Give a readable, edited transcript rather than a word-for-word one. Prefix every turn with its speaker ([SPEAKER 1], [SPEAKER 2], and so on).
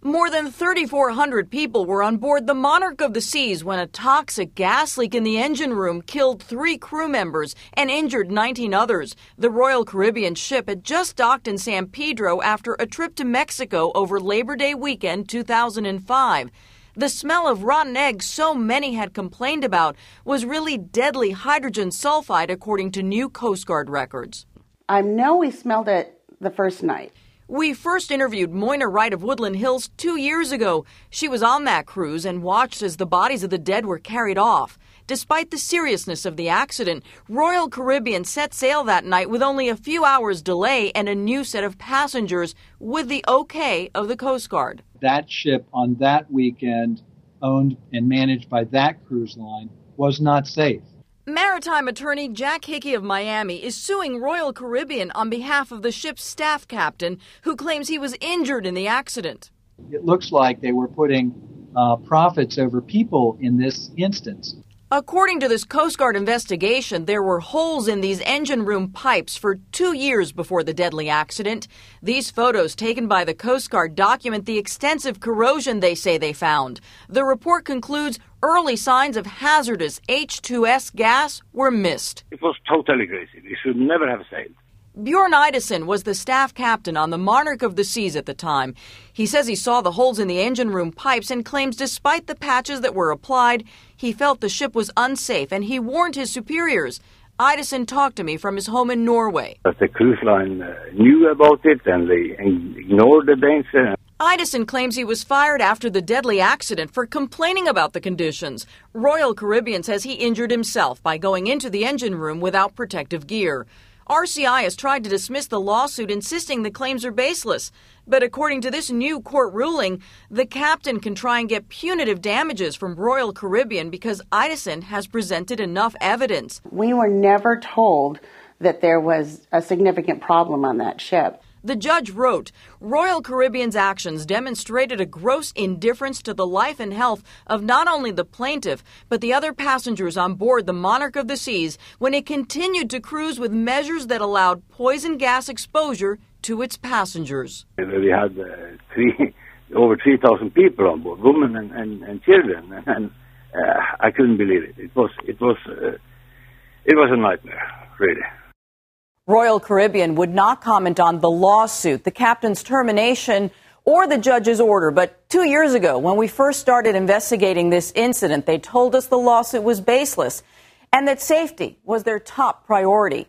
[SPEAKER 1] More than 3,400 people were on board the Monarch of the Seas when a toxic gas leak in the engine room killed 3 crew members and injured 19 others. The Royal Caribbean ship had just docked in San Pedro after a trip to Mexico over Labor Day weekend 2005. The smell of rotten eggs so many had complained about was really deadly hydrogen sulfide, according to new Coast Guard records.
[SPEAKER 2] I know we smelled it the first night.
[SPEAKER 1] We first interviewed Moyna Wright of Woodland Hills 2 years ago. She was on that cruise and watched as the bodies of the dead were carried off. Despite the seriousness of the accident, Royal Caribbean set sail that night with only a few hours delay and a new set of passengers with the okay of the Coast Guard.
[SPEAKER 3] That ship on that weekend, owned and managed by that cruise line, was not safe.
[SPEAKER 1] Maritime attorney Jack Hickey of Miami is suing Royal Caribbean on behalf of the ship's staff captain, who claims he was injured in the accident.
[SPEAKER 3] It looks like they were putting profits over people in this instance.
[SPEAKER 1] According to this Coast Guard investigation, there were holes in these engine room pipes for 2 years before the deadly accident. These photos taken by the Coast Guard document the extensive corrosion they say they found. The report concludes early signs of hazardous H2S gas were missed.
[SPEAKER 4] It was totally crazy. We should never have sailed.
[SPEAKER 1] Bjorn Idison was the staff captain on the Monarch of the Seas at the time. He says he saw the holes in the engine room pipes and claims despite the patches that were applied, he felt the ship was unsafe and he warned his superiors. Idison talked to me from his home in Norway.
[SPEAKER 4] But the cruise line knew about it and they ignored the danger.
[SPEAKER 1] Idison claims he was fired after the deadly accident for complaining about the conditions. Royal Caribbean says he injured himself by going into the engine room without protective gear. RCI has tried to dismiss the lawsuit, insisting the claims are baseless. But according to this new court ruling, the captain can try and get punitive damages from Royal Caribbean because Idison has presented enough evidence.
[SPEAKER 2] We were never told that there was a significant problem on that ship.
[SPEAKER 1] The judge wrote, Royal Caribbean's actions demonstrated a gross indifference to the life and health of not only the plaintiff, but the other passengers on board the Monarch of the Seas when it continued to cruise with measures that allowed poison gas exposure to its passengers.
[SPEAKER 4] We had over 3,000 people on board, women and children, and I couldn't believe it. It was a nightmare, really.
[SPEAKER 1] Royal Caribbean would not comment on the lawsuit, the captain's termination, or the judge's order. But 2 years ago, when we first started investigating this incident, they told us the lawsuit was baseless and that safety was their top priority.